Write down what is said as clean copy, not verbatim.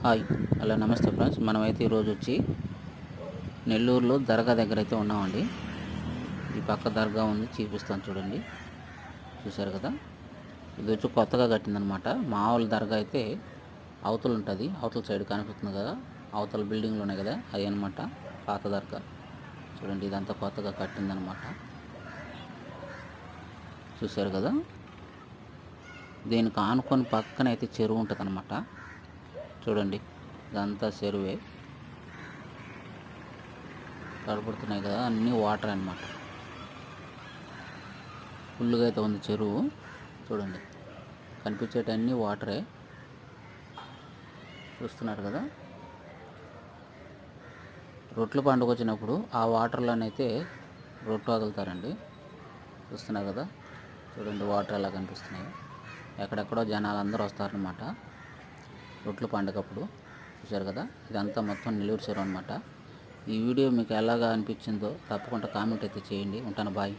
Hi hello నమస్తే friends. మనమైతే ఈరోజు వచ్చి నెల్లూరులో దర్గా దగ్గర అయితే ఉన్నామండి. ఈ పక్క దర్గా ఉంది, చూపిస్తాను చూడండి. చూశారు కదా, ఇది వచ్చి కొత్తగా కట్టిందనమాట. మామూలు దర్గా అయితే అవతల ఉంటుంది, అవతల సైడ్ కనిపిస్తుంది కదా, అవతల బిల్డింగ్లు ఉన్నాయి కదా, అవి అనమాట పాత దర్గా. చూడండి, ఇదంతా కొత్తగా కట్టిందనమాట. చూశారు కదా, దీనికి ఆనుకొని పక్కన అయితే చెరువు ఉంటుంది అనమాట. చూడండి, ఇదంతా చెరువే కనపడుతున్నాయి కదా, అన్నీ వాటర్ అన్నమాట. ఫుల్గా అయితే ఉంది చెరువు. చూడండి, కనిపించేటన్నీ వాటరే. చూస్తున్నారు కదా, రొట్టెల పండుగ వచ్చినప్పుడు ఆ వాటర్లోనైతే రొట్టె వదులుతారండి. చూస్తున్నారు కదా, చూడండి వాటర్ ఎలా కనిపిస్తున్నాయి. ఎక్కడెక్కడో జనాలు అందరూ వస్తారనమాట రొట్టెల పండుగప్పుడు. చూశారు కదా, ఇదంతా మొత్తం నెల్లూరు చెరువు అనమాట. ఈ వీడియో మీకు ఎలాగా అనిపించిందో తప్పకుండా కామెంట్ అయితే చేయండి. ఉంటాను, బాయ్.